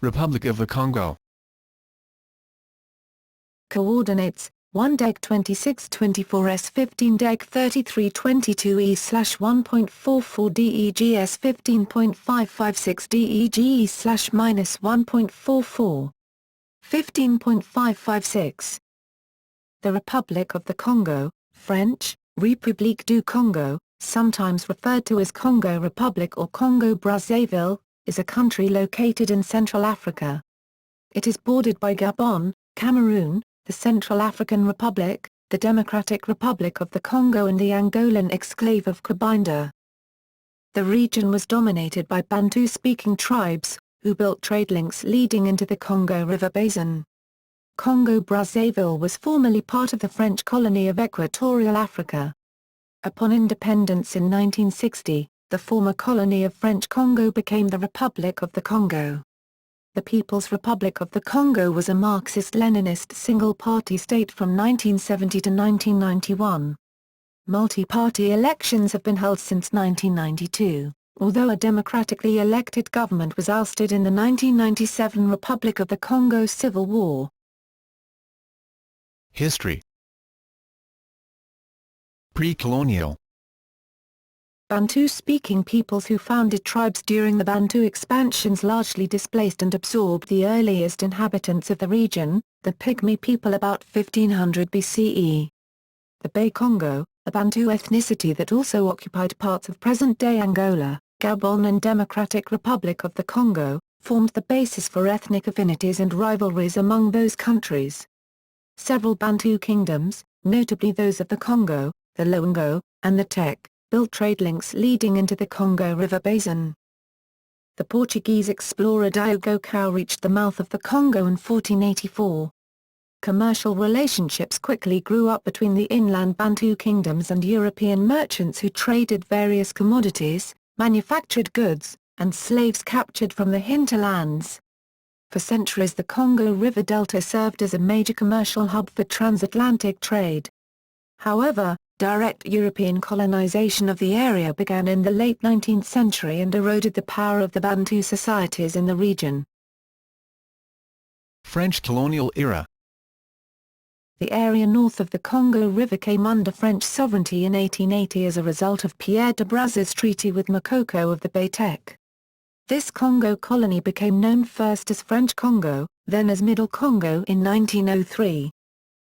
Republic of the Congo. Coordinates: 1 deg 2624 s 15 deg 3322 e/1.44 degs 15.556 deg -1.44 15.556. The Republic of the Congo, French, République du Congo, sometimes referred to as Congo Republic or Congo-Brazzaville, is a country located in Central Africa. It is bordered by Gabon, Cameroon, the Central African Republic, the Democratic Republic of the Congo and the Angolan exclave of Cabinda. The region was dominated by Bantu-speaking tribes, who built trade links leading into the Congo River basin. Congo-Brazzaville was formerly part of the French colony of Equatorial Africa. Upon independence in 1960, the former colony of French Congo became the Republic of the Congo. The People's Republic of the Congo was a Marxist-Leninist single-party state from 1970 to 1991. Multi-party elections have been held since 1992, although a democratically elected government was ousted in the 1997 Republic of the Congo Civil War. History. Pre-colonial. Bantu-speaking peoples who founded tribes during the Bantu expansions largely displaced and absorbed the earliest inhabitants of the region, the Pygmy people about 1500 BCE. The Bay Congo, a Bantu ethnicity that also occupied parts of present-day Angola, Gabon and Democratic Republic of the Congo, formed the basis for ethnic affinities and rivalries among those countries. Several Bantu kingdoms, notably those of the Congo, the Loango, and the Tek, built trade links leading into the Congo River basin. The Portuguese explorer Diogo Cao reached the mouth of the Congo in 1484. Commercial relationships quickly grew up between the inland Bantu kingdoms and European merchants who traded various commodities, manufactured goods, and slaves captured from the hinterlands. For centuries the Congo River Delta served as a major commercial hub for transatlantic trade. However, direct European colonization of the area began in the late 19th century and eroded the power of the Bantu societies in the region. French colonial era. The area north of the Congo River came under French sovereignty in 1880 as a result of Pierre de Brazza's treaty with Makoko of the Baytek. This Congo colony became known first as French Congo, then as Middle Congo in 1903.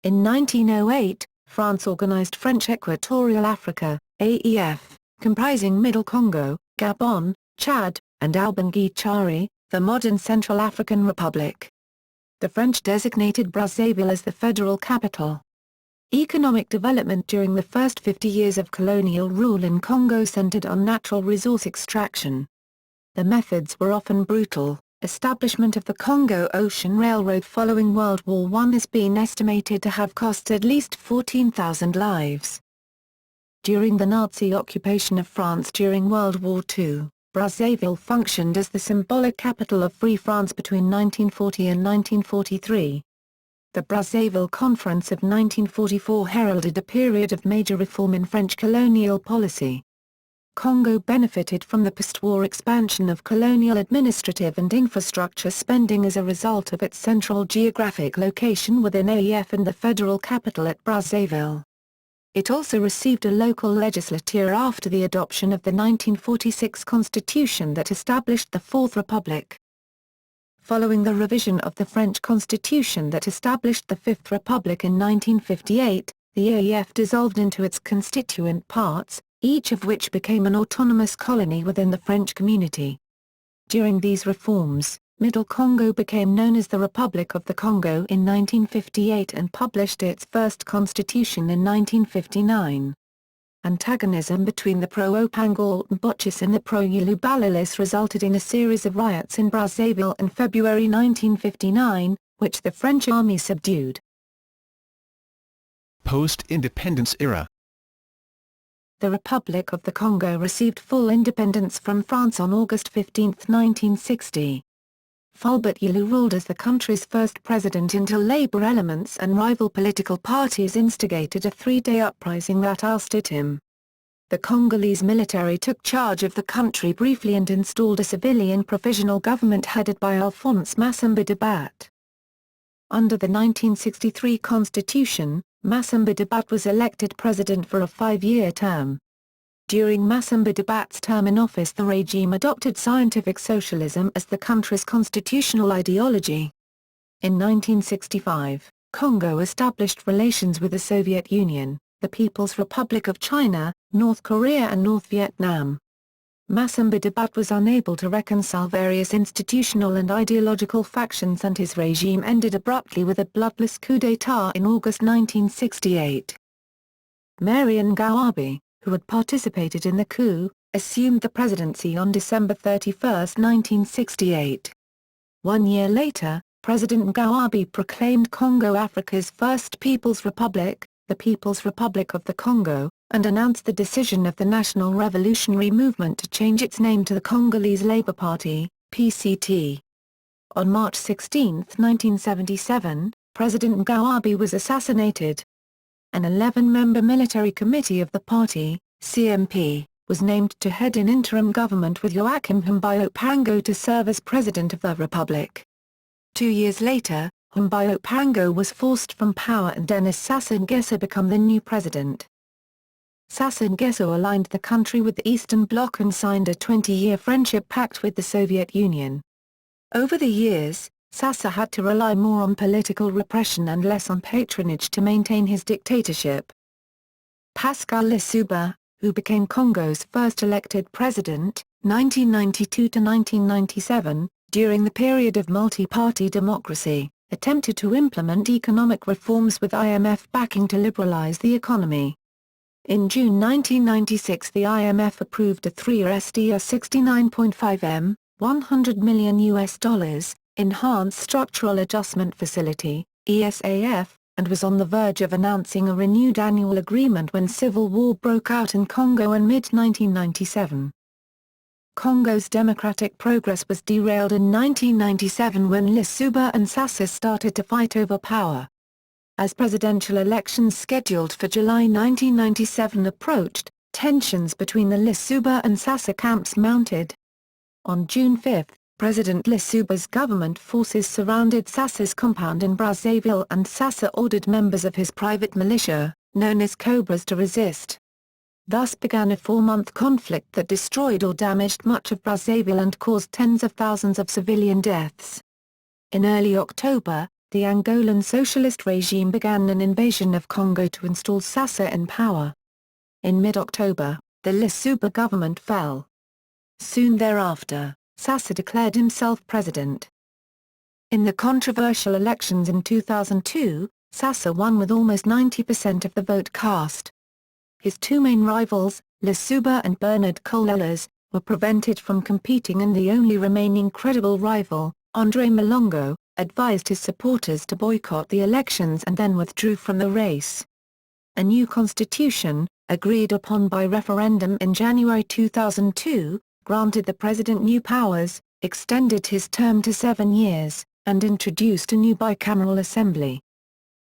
In 1908, France organized French Equatorial Africa, AEF, comprising Middle Congo, Gabon, Chad, and Albangui-Chari, the modern Central African Republic. The French designated Brazzaville as the federal capital. Economic development during the first 50 years of colonial rule in Congo centered on natural resource extraction. The methods were often brutal. Establishment of the Congo Ocean Railroad following World War I has been estimated to have cost at least 14,000 lives. During the Nazi occupation of France during World War II, Brazzaville functioned as the symbolic capital of Free France between 1940 and 1943. The Brazzaville Conference of 1944 heralded a period of major reform in French colonial policy. Congo benefited from the post-war expansion of colonial administrative and infrastructure spending as a result of its central geographic location within AEF and the federal capital at Brazzaville. It also received a local legislature after the adoption of the 1946 constitution that established the Fourth Republic. Following the revision of the French constitution that established the Fifth Republic in 1958, the AEF dissolved into its constituent parts, each of which became an autonomous colony within the French community. During these reforms, Middle Congo became known as the Republic of the Congo in 1958 and published its first constitution in 1959. Antagonism between the pro-Opangal-Mbotchis and the pro-Yulu-Balalis resulted in a series of riots in Brazzaville in February 1959, which the French army subdued. Post-independence era. The Republic of the Congo received full independence from France on August 15, 1960. Fulbert Yulu ruled as the country's first president until labor elements and rival political parties instigated a three-day uprising that ousted him. the Congolese military took charge of the country briefly and installed a civilian provisional government headed by Alphonse Massamba Dibat. Under the 1963 constitution, Massamba Dibat was elected president for a 5-year term. During Massamba Dibat's term in office, the regime adopted scientific socialism as the country's constitutional ideology. In 1965, Congo established relations with the Soviet Union, the People's Republic of China, North Korea and North Vietnam. Massamba Dibat was unable to reconcile various institutional and ideological factions, and his regime ended abruptly with a bloodless coup d'état in August 1968. Marian Gawabi, who had participated in the coup, assumed the presidency on December 31, 1968. 1 year later, President Gawabi proclaimed Congo Africa's first People's Republic, the People's Republic of the Congo, and announced the decision of the National Revolutionary Movement to change its name to the Congolese Labour Party, PCT. On March 16, 1977, President Gawabi was assassinated. An 11-member military committee of the party, CMP, was named to head an interim government with Joachim Mbayo-Pango to serve as president of the republic. 2 years later, Mbayo-Pango was forced from power and Denis Sassou Nguesso became the new president. Sassou Nguesso aligned the country with the Eastern Bloc and signed a 20-year friendship pact with the Soviet Union. Over the years, Sassou had to rely more on political repression and less on patronage to maintain his dictatorship. Pascal Lissouba, who became Congo's first elected president, 1992 to 1997, during the period of multi-party democracy, attempted to implement economic reforms with IMF backing to liberalize the economy. In June 1996, the IMF approved a 3-year SDR 69.5 M, $100 million, Enhanced Structural Adjustment Facility, ESAF, and was on the verge of announcing a renewed annual agreement when civil war broke out in Congo in mid-1997. Congo's democratic progress was derailed in 1997 when Lissouba and Sassou started to fight over power. As presidential elections scheduled for July 1997 approached, tensions between the Lissouba and Sassou camps mounted. On June 5, President Lissouba's government forces surrounded Sassou's compound in Brazzaville, and Sassou ordered members of his private militia, known as Cobras, to resist. Thus began a 4-month conflict that destroyed or damaged much of Brazzaville and caused tens of thousands of civilian deaths. In early October, the Angolan socialist regime began an invasion of Congo to install Sassou in power. In mid-October, the Lissouba government fell. Soon thereafter, Sassou declared himself president. In the controversial elections in 2002, Sassou won with almost 90% of the vote cast. His two main rivals, Lissouba and Bernard Colelas, were prevented from competing, and the only remaining credible rival, André Malongo, advised his supporters to boycott the elections and then withdrew from the race. A new constitution, agreed upon by referendum in January 2002, granted the president new powers, extended his term to 7 years, and introduced a new bicameral assembly.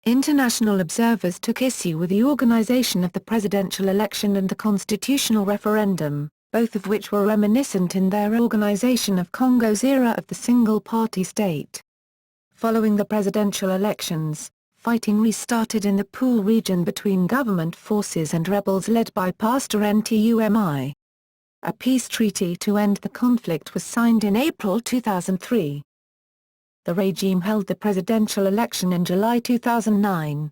International observers took issue with the organization of the presidential election and the constitutional referendum, both of which were reminiscent in their organization of Congo's era of the single-party state. Following the presidential elections, fighting restarted in the Pool region between government forces and rebels led by Pastor Ntumi. A peace treaty to end the conflict was signed in April 2003. The regime held the presidential election in July 2009.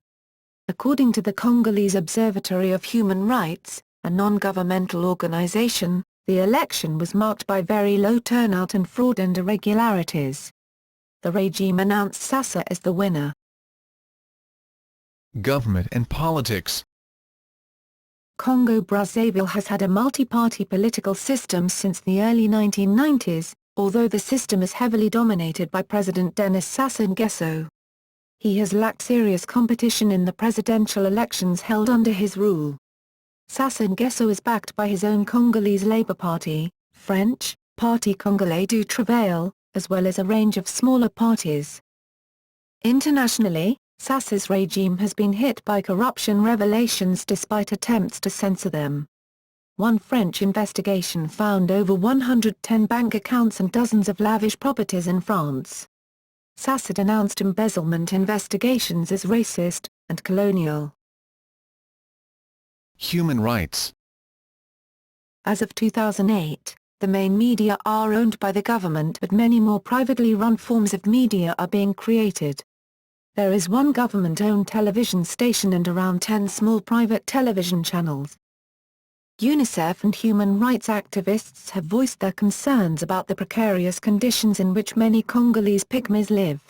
According to the Congolese Observatory of Human Rights, a non-governmental organization, the election was marked by very low turnout and fraud and irregularities. The regime announced Sassou as the winner. Government and politics. Congo-Brazzaville has had a multi-party political system since the early 1990s, although the system is heavily dominated by President Denis Sassou Nguesso. He has lacked serious competition in the presidential elections held under his rule. Sassou Nguesso is backed by his own Congolese Labour Party, French, Parti Congolais du Travail, as well as a range of smaller parties. Internationally, Sassou's regime has been hit by corruption revelations despite attempts to censor them. One French investigation found over 110 bank accounts and dozens of lavish properties in France. SACED announced embezzlement investigations as racist and colonial. Human rights. As of 2008, the main media are owned by the government, but many more privately run forms of media are being created. There is one government-owned television station and around 10 small private television channels. UNICEF and human rights activists have voiced their concerns about the precarious conditions in which many Congolese pygmies live.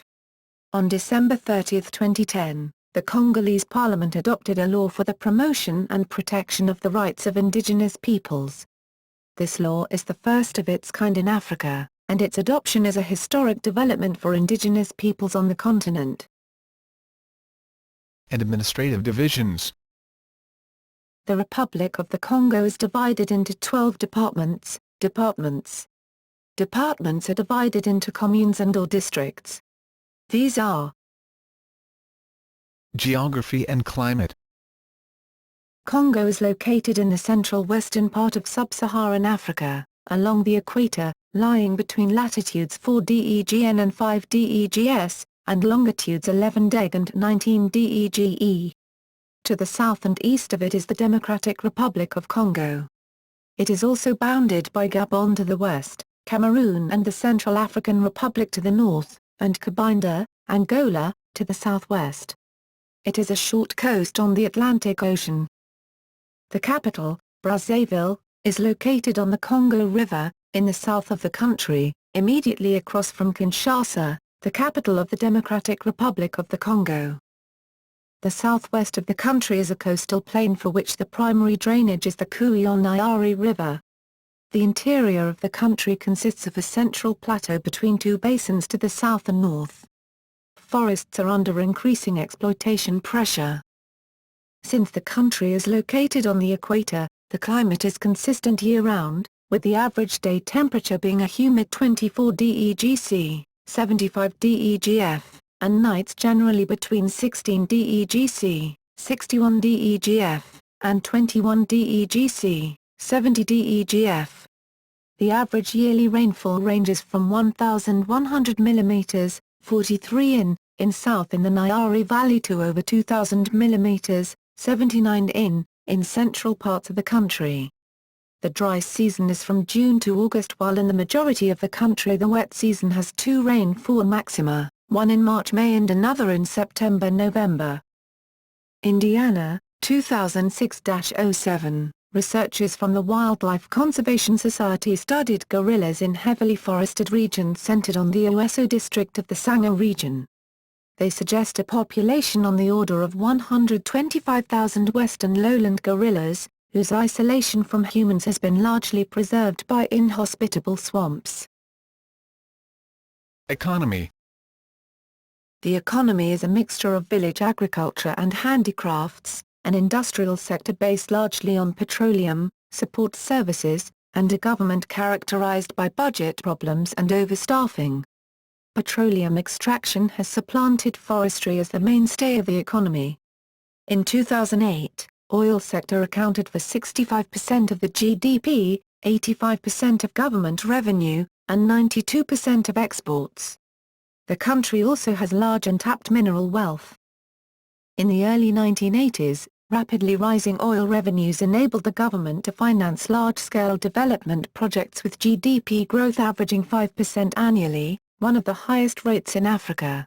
On December 30, 2010, the Congolese parliament adopted a law for the promotion and protection of the rights of indigenous peoples. This law is the first of its kind in Africa, and its adoption is a historic development for indigenous peoples on the continent. And administrative divisions. The Republic of the Congo is divided into 12 departments. Departments are divided into communes and/or districts. These are: Geography and climate. Congo is located in the central western part of sub-Saharan Africa, along the equator, lying between latitudes 4°DEGN and 5°DEGS, and longitudes 11° and 19°DEGE. To the south and east of it is the Democratic Republic of Congo. It is also bounded by Gabon to the west, Cameroon and the Central African Republic to the north, and Cabinda, Angola, to the southwest. It is a short coast on the Atlantic Ocean. The capital, Brazzaville, is located on the Congo River, in the south of the country, immediately across from Kinshasa, the capital of the Democratic Republic of the Congo. The southwest of the country is a coastal plain for which the primary drainage is the Kouillon-Niari River. The interior of the country consists of a central plateau between two basins to the south and north. Forests are under increasing exploitation pressure. Since the country is located on the equator, the climate is consistent year-round, with the average day temperature being a humid 24°C, 75°DEGF, and nights generally between 16°C, 61°DEGF, and 21°DEGC, 70°DEGF. The average yearly rainfall ranges from 1,100 mm, 43 in south in the Niari Valley to over 2,000 mm, 79 in central parts of the country. The dry season is from June to August, while in the majority of the country the wet season has two rainfall maxima, one in March-May and another in September-November. Indiana, 2006-07, researchers from the Wildlife Conservation Society studied gorillas in heavily forested regions centered on the Oweso district of the Sangha region. They suggest a population on the order of 125,000 western lowland gorillas, whose isolation from humans has been largely preserved by inhospitable swamps. Economy. The economy is a mixture of village agriculture and handicrafts, an industrial sector based largely on petroleum, support services, and a government characterized by budget problems and overstaffing. Petroleum extraction has supplanted forestry as the mainstay of the economy. In 2008, oil sector accounted for 65% of the GDP, 85% of government revenue, and 92% of exports. The country also has large untapped mineral wealth. In the early 1980s, rapidly rising oil revenues enabled the government to finance large-scale development projects with GDP growth averaging 5% annually, one of the highest rates in Africa.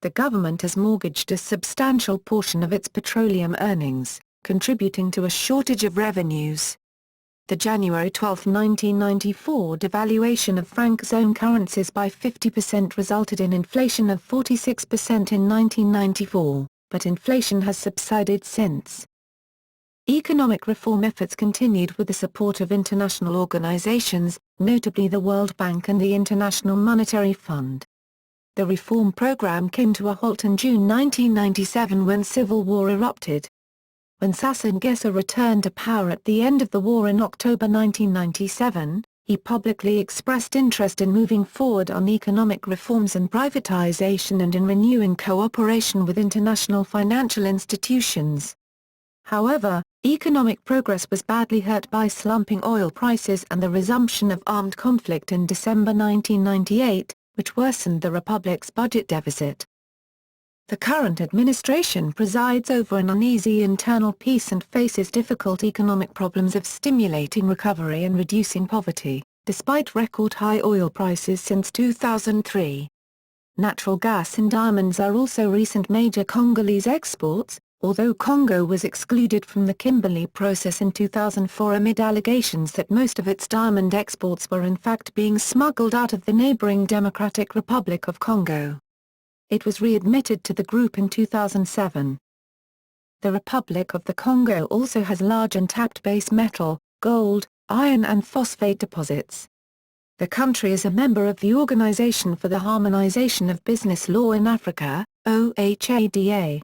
The government has mortgaged a substantial portion of its petroleum earnings, contributing to a shortage of revenues. The January 12, 1994 devaluation of franc zone currencies by 50% resulted in inflation of 46% in 1994, but inflation has subsided since. Economic reform efforts continued with the support of international organizations, notably the World Bank and the International Monetary Fund. The reform program came to a halt in June 1997 when civil war erupted. When Sassou Nguesso returned to power at the end of the war in October 1997, he publicly expressed interest in moving forward on economic reforms and privatization and in renewing cooperation with international financial institutions. However, Economic progress was badly hurt by slumping oil prices and the resumption of armed conflict in December 1998, which worsened the republic's budget deficit. The current administration presides over an uneasy internal peace and faces difficult economic problems of stimulating recovery and reducing poverty, despite record-high oil prices since 2003. Natural gas and diamonds are also recent major Congolese exports, although Congo was excluded from the Kimberley process in 2004 amid allegations that most of its diamond exports were in fact being smuggled out of the neighboring Democratic Republic of Congo. It was readmitted to the group in 2007. The Republic of the Congo also has large untapped base metal, gold, iron and phosphate deposits. The country is a member of the Organization for the Harmonization of Business Law in Africa, OHADA.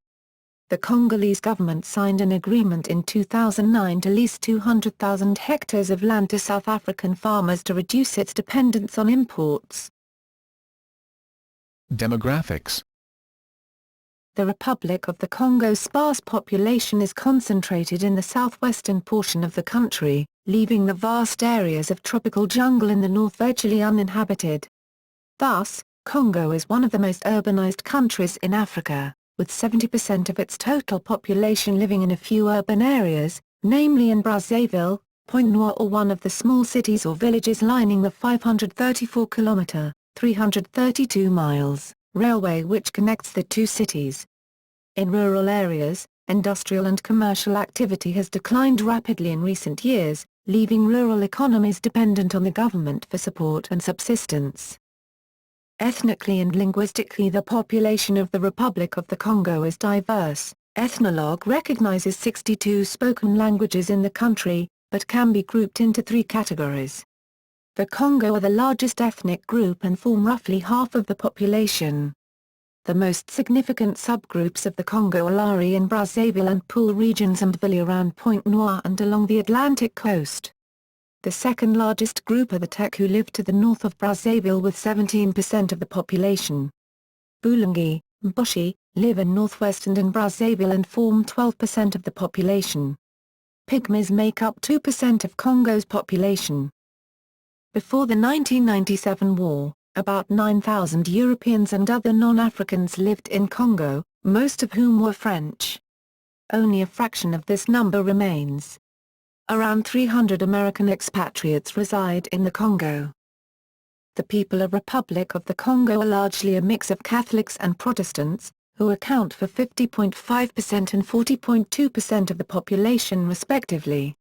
The Congolese government signed an agreement in 2009 to lease 200,000 hectares of land to South African farmers to reduce its dependence on imports. Demographics. The Republic of the Congo's sparse population is concentrated in the southwestern portion of the country, leaving the vast areas of tropical jungle in the north virtually uninhabited. Thus, Congo is one of the most urbanized countries in Africa, with 70% of its total population living in a few urban areas, namely in Brazzaville, Pointe-Noire or one of the small cities or villages lining the 534-kilometer, 332 miles, railway which connects the two cities. In rural areas, industrial and commercial activity has declined rapidly in recent years, leaving rural economies dependent on the government for support and subsistence. Ethnically and linguistically, the population of the Republic of the Congo is diverse. Ethnologue recognizes 62 spoken languages in the country, but can be grouped into three categories. The Congo are the largest ethnic group and form roughly half of the population. The most significant subgroups of the Congo are Lari in Brazzaville and Pool regions and Ville around Pointe-Noire and along the Atlantic coast. The second largest group are the Tek who live to the north of Brazzaville with 17% of the population. Bulungi, Mboshi, live in northwest and in Brazzaville and form 12% of the population. Pygmies make up 2% of Congo's population. Before the 1997 war, about 9,000 Europeans and other non-Africans lived in Congo, most of whom were French. Only a fraction of this number remains. Around 300 American expatriates reside in the Congo. The people of Republic of the Congo are largely a mix of Catholics and Protestants, who account for 50.5% and 40.2% of the population respectively.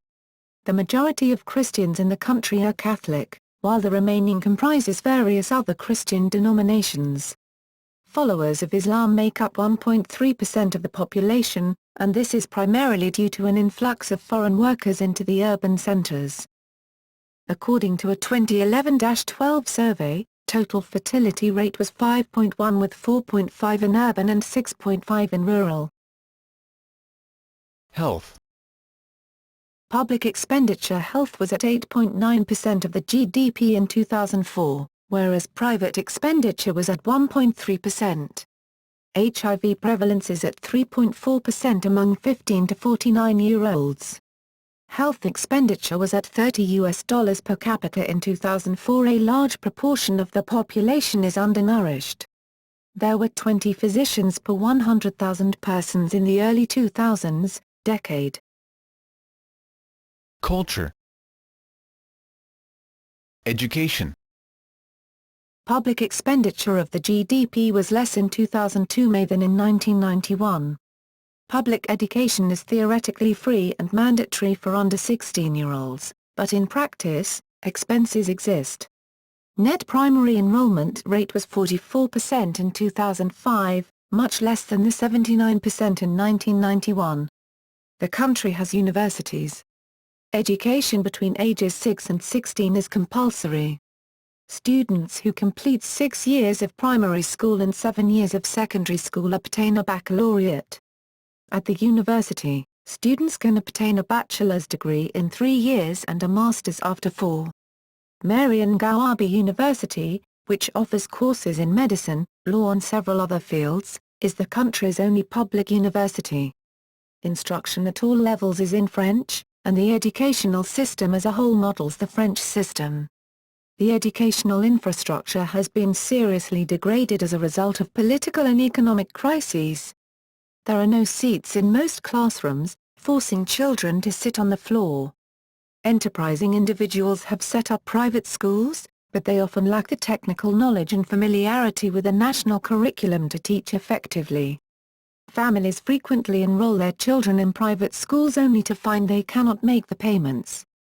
The majority of Christians in the country are Catholic, while the remaining comprises various other Christian denominations. Followers of Islam make up 1.3% of the population, and this is primarily due to an influx of foreign workers into the urban centers. According to a 2011-12 survey, total fertility rate was 5.1 with 4.5 in urban and 6.5 in rural. Health. Public expenditure health was at 8.9% of the GDP in 2004, whereas private expenditure was at 1.3%. HIV prevalence is at 3.4% among 15 to 49-year-olds. Health expenditure was at $30 per capita in 2004. A large proportion of the population is undernourished. There were 20 physicians per 100,000 persons in the early 2000s decade. Culture. Education. Public expenditure of the GDP was less in 2002 than in 1991. Public education is theoretically free and mandatory for under 16-year-olds, but in practice, expenses exist. Net primary enrollment rate was 44% in 2005, much less than the 79% in 1991. The country has universities. Education between ages 6 and 16 is compulsory. Students who complete 6 years of primary school and 7 years of secondary school obtain a baccalaureate. At the university, students can obtain a bachelor's degree in 3 years and a master's after 4. Marian Gawabi University, which offers courses in medicine, law and several other fields, is the country's only public university. Instruction at all levels is in French, and the educational system as a whole models the French system. The educational infrastructure has been seriously degraded as a result of political and economic crises. There are no seats in most classrooms, forcing children to sit on the floor. Enterprising individuals have set up private schools, but they often lack the technical knowledge and familiarity with a national curriculum to teach effectively. Families frequently enroll their children in private schools only to find they cannot make the payments.